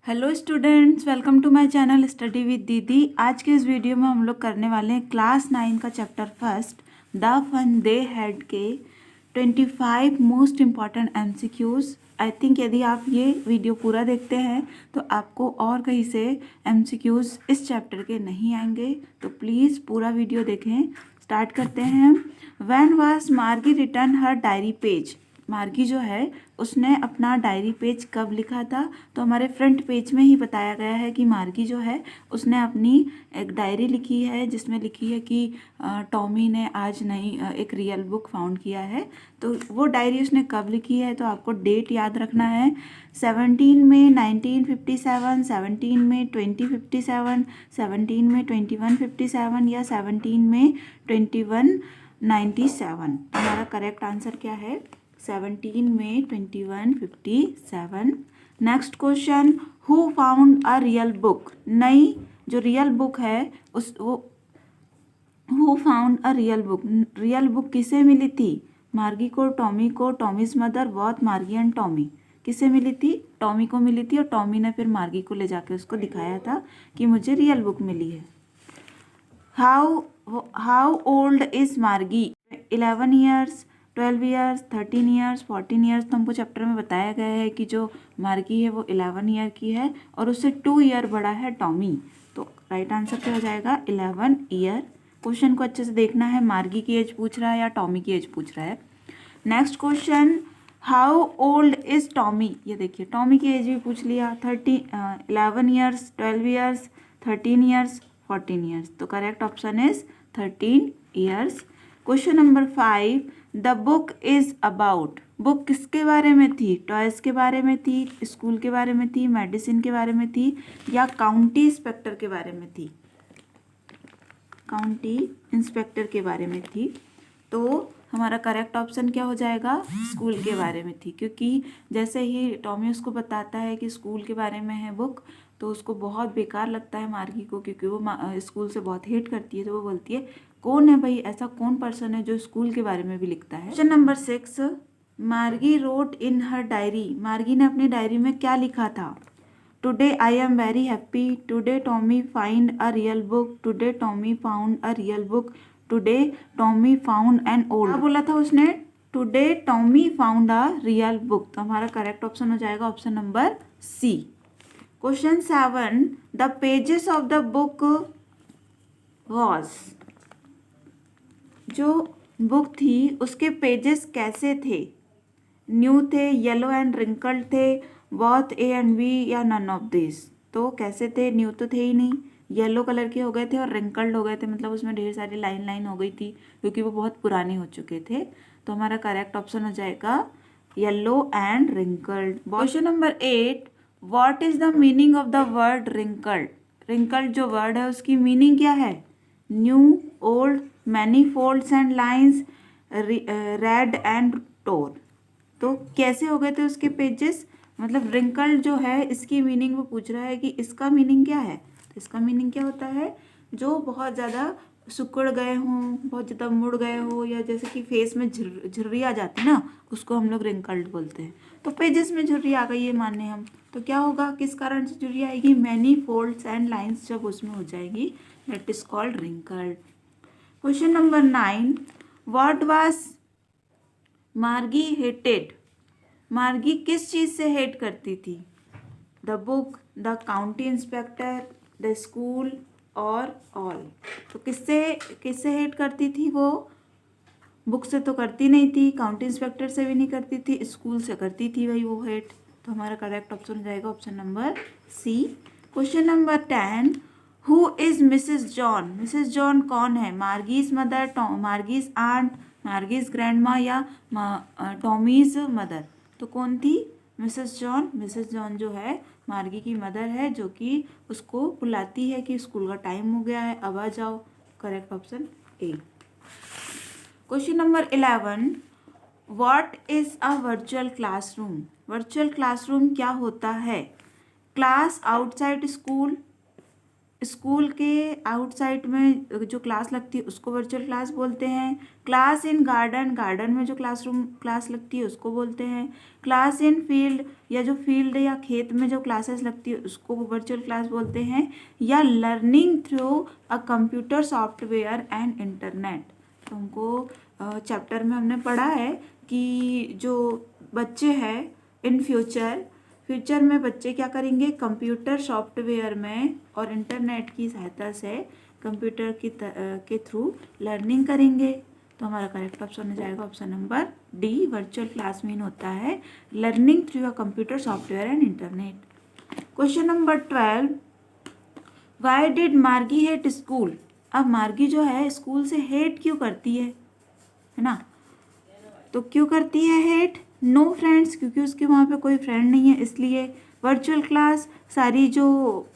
Hello students, welcome to my channel study with Didi. आज के इस वीडियो में हम लोग करने वाले हैं क्लास 9 का chapter first the fun they had के 25 most important MCQs. I think यदि आप ये वीडियो पूरा देखते हैं तो आपको और कहीं से एमसीक्यूज़ इस चैप्टर के नहीं आएंगे, तो प्लीज़ पूरा वीडियो देखें। स्टार्ट करते हैं। व्हेन वाज मार्गी रिटर्न हर डायरी पेज। मार्गी जो है उसने अपना डायरी पेज कब लिखा था, तो हमारे फ्रंट पेज में ही बताया गया है कि मार्गी जो है उसने अपनी एक डायरी लिखी है जिसमें लिखी है कि टॉमी ने आज नई एक रियल बुक फाउंड किया है। तो वो डायरी उसने कब लिखी है, तो आपको डेट याद रखना है। 17 में 1957, 17 में 2057, 17 में 2157 या 17 में 2197। हमारा करेक्ट आंसर क्या है? 17 में 2157। Next question, who found a real book. नई जो रियल बुक है who found a real book, real book किसे मिली थी? मार्गी को, टॉमी को, टॉमीज मदर, बोथ मार्गी एंड टॉमी। किसे मिली थी? टॉमी को मिली थी, और टॉमी ने फिर मार्गी को ले जाके उसको दिखाया था कि मुझे रियल बुक मिली है। हाउ ओल्ड इज मार्गी? 11 ईयर्स, 12 ईयर्स, 13 ईयर्स, 14 ईयर्स। तो हमको चैप्टर में बताया गया है कि जो मार्गी है वो 11 ईयर की है और उससे 2 ईयर बड़ा है टॉमी। तो राइट आंसर क्या हो जाएगा? 11 ईयर। क्वेश्चन को अच्छे से देखना है, मार्गी की एज पूछ रहा है या टॉमी की एज पूछ रहा है। Next question, how old is Tommy. ये देखिए टॉमी की एज भी पूछ लिया। 11 ईयर्स, 12 ईयर्स, 13 ईयर्स, 14 ईयर्स। तो correct option is 13 years. Question number 5, the book is about. Book किसके बारे में थी? टॉयज के बारे में थी, स्कूल के बारे में थी, मेडिसिन के बारे में थी, या काउंटी इंस्पेक्टर के बारे में थी? काउंटी इंस्पेक्टर के बारे में थी। तो हमारा करेक्ट ऑप्शन क्या हो जाएगा? स्कूल के बारे में थी, क्योंकि जैसे ही टॉमी उसको बताता है कि स्कूल के बारे में है बुक, तो उसको बहुत बेकार लगता है मार्गी को, क्योंकि वो स्कूल से बहुत हेट करती है। तो वो बोलती है कौन है भाई, ऐसा कौन पर्सन है जो स्कूल के बारे में भी लिखता है। क्वेश्चन नंबर 6, मार्गी रोट इन हर डायरी। मार्गी ने अपनी डायरी में क्या लिखा था? Today I am very happy, today Tommy find a real book, today Tommy found a real book, today Tommy found an old. क्या बोला था उसने? Today Tommy found a real book. तो हमारा करेक्ट ऑप्शन हो जाएगा option number C. Question 7, the pages of the book was. जो book थी उसके पेजेस कैसे थे? न्यू थे, येलो एंड रिंकल्ड थे, बोथ ए एंड बी, या नन ऑफ दिस। तो कैसे थे? न्यू तो थे ही नहीं, येलो कलर के हो गए थे और रिंकल्ड हो गए थे, मतलब उसमें ढेर सारी लाइन लाइन हो गई थी क्योंकि वो बहुत पुराने हो चुके थे। तो हमारा करेक्ट ऑप्शन हो जाएगा yellow and wrinkled. Question number 8, what is the meaning of the word wrinkled. Wrinkled जो वर्ड है उसकी मीनिंग क्या है? New, old, many folds and lines, red and torn. तो कैसे हो गए थे उसके पेजेस? मतलब रिंकल्ड जो है इसकी मीनिंग वो पूछ रहा है कि इसका मीनिंग क्या है। तो इसका मीनिंग क्या होता है? जो बहुत ज़्यादा सिकुड़ गए हों, बहुत ज़्यादा मुड़ गए हो, या जैसे कि फेस में झुर्री आ जाती है ना, उसको हम लोग रिंकल्ड बोलते हैं। तो पेजेस में झुर्री आ गई है मानने हम, तो क्या होगा? किस कारण से झुर्री आएगी? मैनी फोल्ड्स एंड लाइन्स जब उसमें हो जाएगी, that is called wrinkled. Question number 9, what was मार्गी हेटेड। मार्गी किस चीज़ से हेट करती थी? The book, the county inspector, the school और ऑल। तो किससे किससे हेट करती थी वो? बुक से तो करती नहीं थी, काउंटी इंस्पेक्टर से भी नहीं करती थी, स्कूल से करती थी भाई वो हेट। तो हमारा करेक्ट ऑप्शन हो जाएगा option number C. Question number 10, who is Mrs John. Mrs John कौन है? Margie's mother, Margie's aunt, Margie's grandma, या टॉमीज मदर। तो कौन थी मिसेस जॉन? मिसेस जॉन जो है मार्गी की मदर है, जो कि उसको बुलाती है कि स्कूल का टाइम हो गया है, अब आ जाओ। Correct option A. Question number 11, what is a virtual classroom. Virtual classroom क्या होता है? क्लास आउटसाइड स्कूल, स्कूल के आउटसाइड में जो क्लास लगती है उसको वर्चुअल क्लास बोलते हैं। क्लास इन गार्डन, गार्डन में जो क्लास लगती है उसको बोलते हैं। क्लास इन फील्ड, या जो फील्ड या खेत में जो क्लासेस लगती है उसको वर्चुअल क्लास बोलते हैं। या learning through a computer software and internet. तो हमको चैप्टर में हमने पढ़ा है कि जो बच्चे हैं इन फ्यूचर में बच्चे क्या करेंगे, कंप्यूटर सॉफ्टवेयर में और इंटरनेट की सहायता से कंप्यूटर के थ्रू लर्निंग करेंगे। तो हमारा करेक्ट ऑप्शन हो जाएगा option number D. Virtual class mean होता है learning through a computer software and internet. Question number 12, Y did मार्गी हेट स्कूल। अब मार्गी जो है स्कूल से हेट क्यों करती है ना। तो क्यों करती है हेट, नो फ्रेंड्स, क्योंकि उसके वहाँ पे कोई फ्रेंड नहीं है इसलिए। वर्चुअल क्लास, सारी जो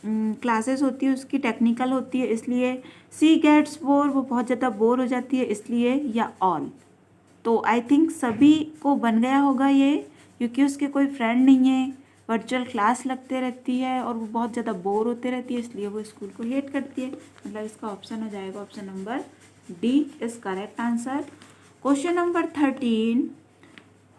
क्लासेस होती है उसकी टेक्निकल होती है इसलिए। सी गेट्स बोर, वो बहुत ज़्यादा बोर हो जाती है इसलिए। या ऑल। तो आई थिंक सभी को बन गया होगा ये, क्योंकि उसके कोई फ्रेंड नहीं है, वर्चुअल क्लास लगते रहती है और वो बहुत ज़्यादा बोर होते रहती है इसलिए वो स्कूल को हेट करती है। मतलब इसका ऑप्शन हो जाएगा option number D is correct answer. Question number 13,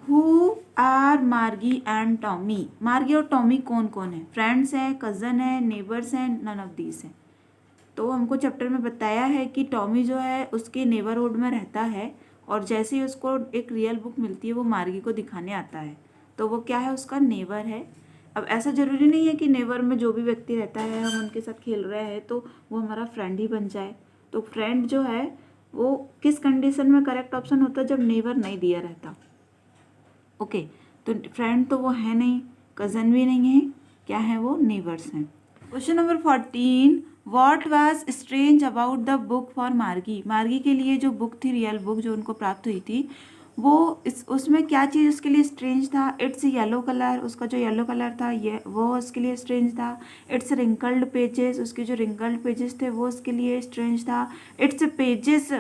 who are Margie and Tommy. Margie और टॉमी कौन कौन है, फ्रेंड्स हैं, कज़न है, नेबर्स हैं, नन ऑफ दीज हैं। तो हमको चैप्टर में बताया है कि टॉमी जो है उसके नेबरहुड में रहता है और जैसे ही उसको एक रियल बुक मिलती है वो मार्गी को दिखाने आता है। तो वो क्या है, उसका नेबर है। अब ऐसा ज़रूरी नहीं है कि नेबर में जो भी व्यक्ति रहता है हम उनके साथ खेल रहे हैं तो वो हमारा फ्रेंड ही बन जाए। तो फ्रेंड जो है वो किस कंडीशन में करेक्ट ऑप्शन होता है, जब नेबर नहीं दिया रहता। ओके, तो फ्रेंड तो वो है नहीं, कज़न भी नहीं है, क्या है वो, नेबर्स हैं। Question number 14, what was strange about the book for मार्गी। मार्गी के लिए जो बुक थी, रियल बुक जो उनको प्राप्त हुई थी, वो उसमें क्या चीज़ उसके लिए स्ट्रेंज था। इट्स येलो कलर, उसका जो येलो कलर था ये वो उसके लिए स्ट्रेंज था। इट्स रिंकल्ड पेजेस, उसके जो रिंकल्ड पेजेस थे वो उसके लिए स्ट्रेंज था। It's pages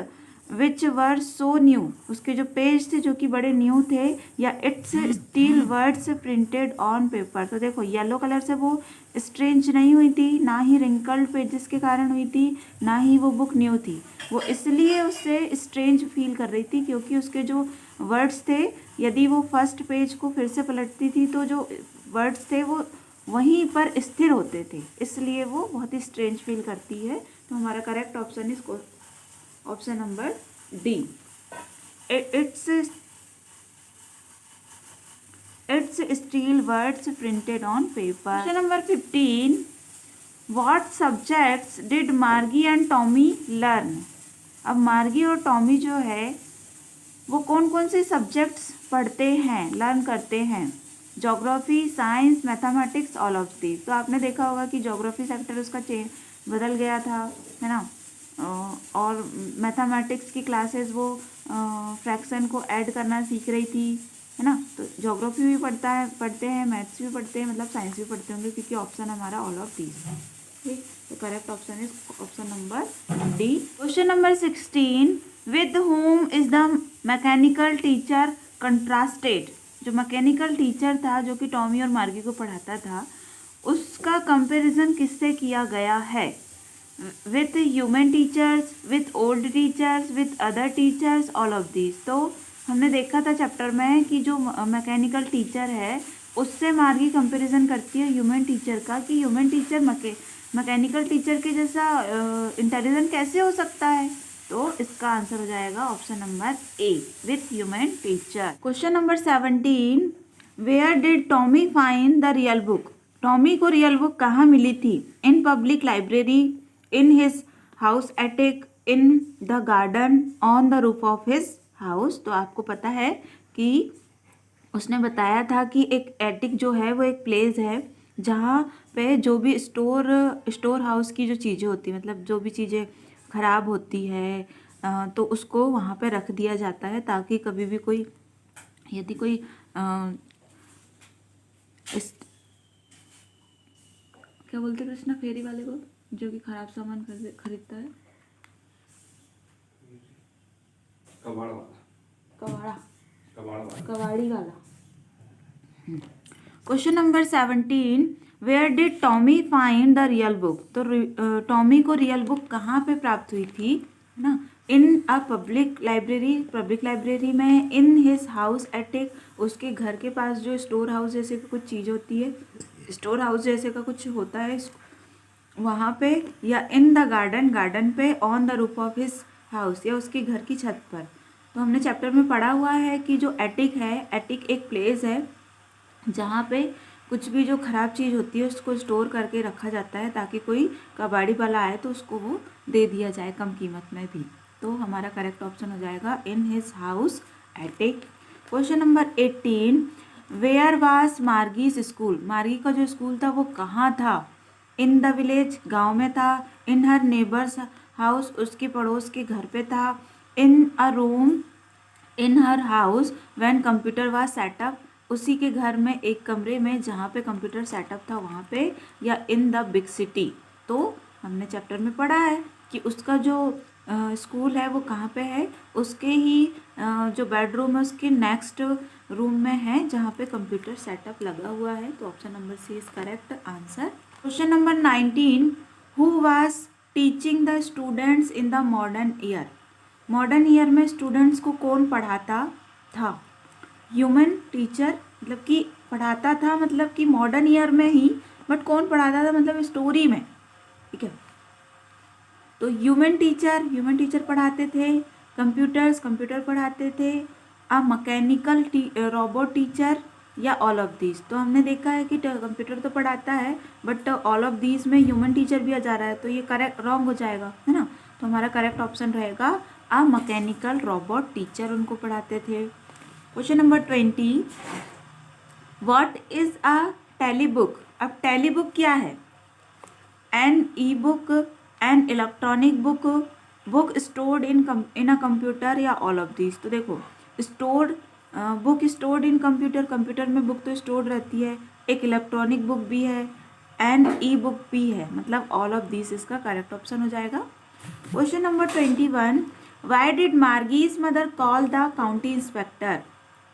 which were so new, उसके जो पेज थे जो कि बड़े न्यू थे। या it's steel words printed on paper. तो देखो येलो कलर से वो स्ट्रेंज नहीं हुई थी, ना ही रिंकल्ड पेजेस के कारण हुई थी, ना ही वो बुक न्यू थी। वो इसलिए उससे स्ट्रेंज फील कर रही थी क्योंकि उसके जो वर्ड्स थे, यदि वो फर्स्ट पेज को फिर से पलटती थी तो जो वर्ड्स थे वो वहीं पर स्थिर होते थे, इसलिए वो बहुत ही स्ट्रेंज फील करती है। तो हमारा correct option is option number D. It's steel words printed on paper. Question number 15, what subjects did मार्गी एंड टॉमी लर्न। अब मार्गी और टॉमी जो है वो कौन कौन से सब्जेक्ट्स पढ़ते हैं, लर्न करते हैं। Geography, science, mathematics, all of these. तो आपने देखा होगा कि ज्योग्राफी सेक्टर उसका बदल गया था, है ना। और मैथमेटिक्स की क्लासेस वो फ्रैक्शन को ऐड करना सीख रही थी, है ना। तो ज्योग्राफी भी पढ़ते हैं, मैथ्स भी पढ़ते हैं, मतलब साइंस भी पढ़ते होंगे क्योंकि ऑप्शन हमारा ऑल ऑफ दीज है। ठीक, तो correct option is option number D. Question number 16, with home is the mechanical teacher contrasted. जो मैकेनिकल टीचर था जो कि टॉमी और मार्गी को पढ़ाता था, उसका कंपैरिजन किससे किया गया है। With human teachers, with old teachers, with other teachers, all of these. तो हमने देखा था चैप्टर में कि जो मैकेनिकल टीचर है उससे मार्गी कंपैरिजन करती है ह्यूमन टीचर का, कि ह्यूमन टीचर मैकेनिकल टीचर के जैसा इंटेलिजेंट कैसे हो सकता है। तो इसका आंसर हो जाएगा option number A, with human teacher. Question number 17, where did Tommy find the real book. Tommy को रियल बुक कहाँ मिली थी। In public library, in his house attic, in the garden, on the roof of his house. तो आपको पता है कि उसने बताया था कि एक एटिक जो है वो एक प्लेस है जहाँ पे जो भी स्टोर हाउस की जो चीज़ें होती हैं, मतलब जो भी चीज़ें खराब होती है तो उसको वहाँ पे रख दिया जाता है ताकि कभी भी कोई, यदि कोई क्या बोलते हैं कृष्णा फेरी वाले को जो कि खराब सामान खरीदता है, कबाड़ी वाला। Question number 17, where did Tommy find the real book, तो टॉमी को रियल बुक कहाँ पे प्राप्त हुई थी ना, इन अ पब्लिक लाइब्रेरी में, इन हिज हाउस एटिक, उसके घर के पास जो स्टोर हाउस जैसे कुछ चीज़ होती है, स्टोर हाउस जैसे का कुछ होता है वहाँ पे, या इन द गार्डन पे, on the roof of his house, या उसके घर की छत पर। तो हमने चैप्टर में पढ़ा हुआ है कि जो एटिक है, एटिक एक प्लेस है जहाँ पे कुछ भी जो ख़राब चीज़ होती है उसको स्टोर करके रखा जाता है ताकि कोई कबाड़ी वाला आए तो उसको वो दे दिया जाए कम कीमत में भी। तो हमारा करेक्ट ऑप्शन हो जाएगा in his house attic. Question number 18, where was Margie's school, Margie का जो स्कूल था वो कहाँ था, इन द विलेज, गाँव में था, इन हर नेबर्स हाउस, उसके पड़ोस के घर पे था, in a room in her house when computer was set up, उसी के घर में एक कमरे में जहाँ पे कंप्यूटर सेटअप था वहाँ पे, या इन द बिग सिटी। तो हमने चैप्टर में पढ़ा है कि उसका जो स्कूल है वो कहाँ पे है, उसके ही जो बेडरूम है उसके नेक्स्ट रूम में है जहाँ पे कंप्यूटर सेटअप लगा हुआ है। तो option number C is correct answer. Question number 19, who was teaching the students in the modern year, modern year में स्टूडेंट्स को कौन पढ़ाता था, ह्यूमन टीचर, मतलब कि पढ़ाता था मतलब कि मॉडर्न ईयर में ही, बट कौन पढ़ाता था मतलब स्टोरी में, ठीक है। तो ह्यूमन टीचर पढ़ाते थे, कंप्यूटर पढ़ाते थे, अ मैकेनिकल रोबोट टीचर, या ऑल ऑफ दीज। तो हमने देखा है कि कंप्यूटर तो पढ़ाता है बट ऑल ऑफ दीज में ह्यूमन टीचर भी आ जा रहा है, तो ये करेक्ट रॉन्ग हो जाएगा, है ना। तो हमारा करेक्ट ऑप्शन रहेगा अ मैकेनिकल रोबोट टीचर उनको पढ़ाते थे। Question number 20, what is a tele book, अब टेली बुक क्या है, an e book, an electronic book, book stored in a computer, or all of these. तो देखो stored book stored in computer में book तो स्टोर्ड रहती है, एक इलेक्ट्रॉनिक बुक भी है, एंड ई बुक भी है, मतलब ऑल ऑफ दीज इसका करेक्ट ऑप्शन हो जाएगा। Question number 21, why did Margie's mother call the county inspector,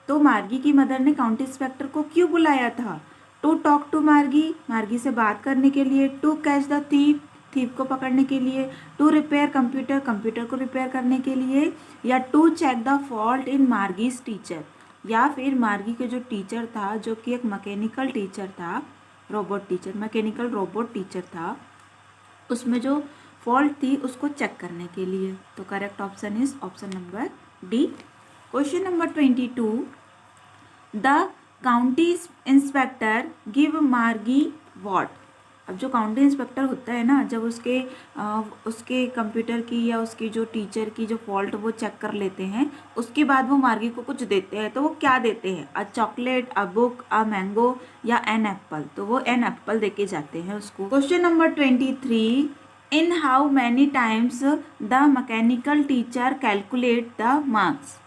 तो मार्गी की मदर ने काउंटी इंस्पेक्टर को क्यों बुलाया था, टू टॉक टू मार्गी से बात करने के लिए, टू कैच द थीप को पकड़ने के लिए, टू रिपेयर कंप्यूटर को रिपेयर करने के लिए, या to check the fault in Margie's teacher, या फिर मार्गी के जो टीचर था जो कि एक मैकेनिकल रोबोट टीचर था, उसमें जो फॉल्ट थी उसको चेक करने के लिए। तो correct option is option number D. Question number 22, the county inspector give मार्गी वॉट, अब जो काउंटी इंस्पेक्टर होता है ना, जब उसके कंप्यूटर की या उसकी जो टीचर की जो फॉल्ट वो चेक कर लेते हैं, उसके बाद वो मार्गी को कुछ देते हैं, तो वो क्या देते हैं, अ chocolate, a book, a mango, या एन एप्पल, तो वो एन एप्पल दे के जाते हैं उसको। Question number 23, in how many times the mechanical teacher calculate the marks,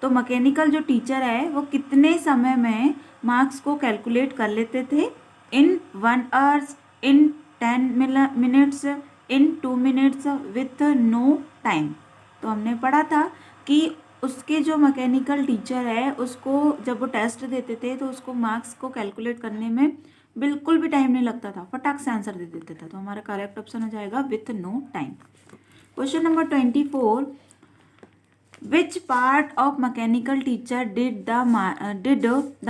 तो मैकेनिकल जो टीचर है वो कितने समय में मार्क्स को कैलकुलेट कर लेते थे, in 1 hours, in 10 minutes, in 2 minutes, with no time. तो हमने पढ़ा था कि उसके जो मैकेनिकल टीचर है उसको जब वो टेस्ट देते थे तो उसको मार्क्स को कैलकुलेट करने में बिल्कुल भी टाइम नहीं लगता था, फटाक से आंसर दे देता था। तो हमारा करेक्ट ऑप्शन हो जाएगा with no time. Question number 24, which part of mechanical teacher did the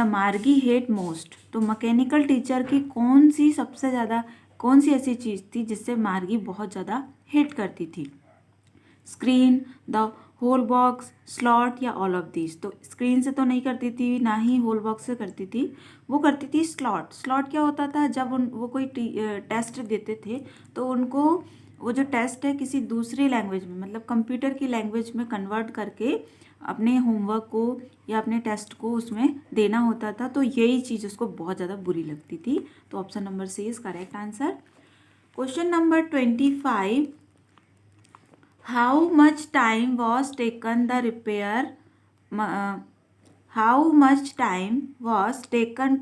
Margie hate most, तो मैकेनिकल टीचर की कौन सी ऐसी चीज़ थी जिससे मार्गी बहुत ज़्यादा हेट करती थी, screen, the whole box, slot, या ऑल ऑफ दीज। तो स्क्रीन से तो नहीं करती थी, ना ही होल बॉक्स से करती थी, वो करती थी स्लॉट क्या होता था, जब वो कोई टेस्ट देते थे तो उनको वो जो टेस्ट है किसी दूसरी लैंग्वेज में, मतलब कंप्यूटर की लैंग्वेज में कन्वर्ट करके अपने होमवर्क को या अपने टेस्ट को उसमें देना होता था, तो यही चीज़ उसको बहुत ज़्यादा बुरी लगती थी। तो option number C is correct answer. Question number 25, how much time was taken the repair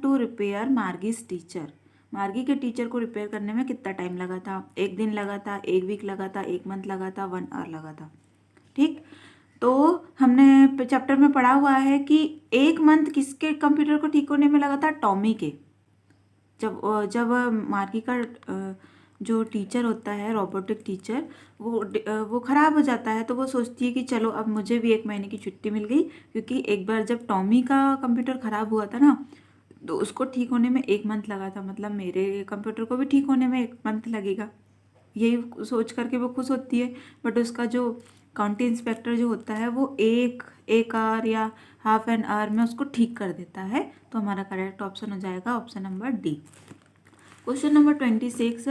to repair Margie's teacher, Margie के टीचर को रिपेयर करने में कितना टाइम लगा था, 1 दिन लगा था, 1 वीक लगा था, 1 मंथ लगा था, 1 आवर लगा था, ठीक। तो हमने चैप्टर में पढ़ा हुआ है कि 1 मंथ किसके कंप्यूटर को ठीक होने में लगा था, टॉमी के, जब मार्गी का जो टीचर होता है, रोबोटिक टीचर, वो ख़राब हो जाता है तो वो सोचती है कि चलो अब मुझे भी 1 महीने की छुट्टी मिल गई, क्योंकि एक बार जब टॉमी का कंप्यूटर ख़राब हुआ था ना, तो उसको ठीक होने में 1 मंथ लगा था, मतलब मेरे कंप्यूटर को भी ठीक होने में 1 मंथ लगेगा, यही सोच करके वो खुश होती है। बट उसका जो काउंटी इंस्पेक्टर जो होता है वो एक आवर या हाफ एन आवर में उसको ठीक कर देता है। तो हमारा करेक्ट ऑप्शन हो जाएगा option number D. Question number 26,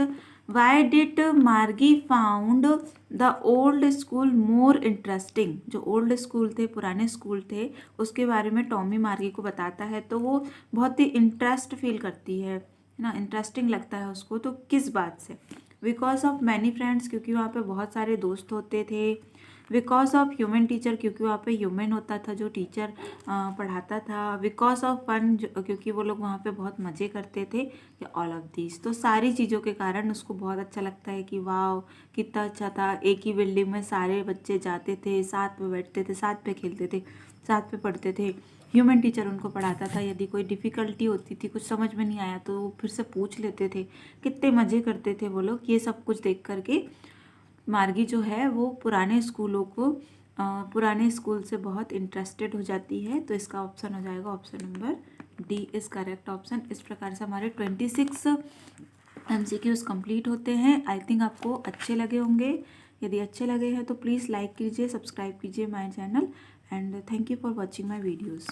why did Margie found the old school more interesting. जो ओल्ड स्कूल थे, पुराने स्कूल थे, उसके बारे में टॉमी मार्गी को बताता है तो वो बहुत ही इंटरेस्ट फील करती है ना, इंटरेस्टिंग लगता है उसको। तो किस बात से? बिकॉज ऑफ मैनी फ्रेंड्स, क्योंकि वहाँ पे बहुत सारे दोस्त होते थे। बिकॉज ऑफ ह्यूमन टीचर, क्योंकि वहाँ पे ह्यूमन होता था जो टीचर पढ़ाता था। बिकॉज ऑफ फन, क्योंकि वो लोग वहाँ पे बहुत मज़े करते थे। या ऑल ऑफ दीज। तो सारी चीज़ों के कारण उसको बहुत अच्छा लगता है कि वाह कितना अच्छा था, एक ही बिल्डिंग में सारे बच्चे जाते थे, साथ में बैठते थे, साथ पे खेलते थे, साथ में पढ़ते थे। ह्यूमन टीचर उनको पढ़ाता था, यदि कोई डिफ़िकल्टी होती थी, कुछ समझ में नहीं आया तो वो फिर से पूछ लेते थे। कितने मज़े करते थे वो लोग। ये सब कुछ देख करके मार्गी जो है वो पुराने स्कूल से बहुत इंटरेस्टेड हो जाती है। तो इसका ऑप्शन हो जाएगा option number D is correct option. इस प्रकार से हमारे 26 MCQs कंप्लीट होते हैं। आई थिंक आपको अच्छे लगे होंगे। यदि अच्छे लगे हैं तो प्लीज़ लाइक कीजिए, सब्सक्राइब कीजिए my channel, and thank you for watching my videos.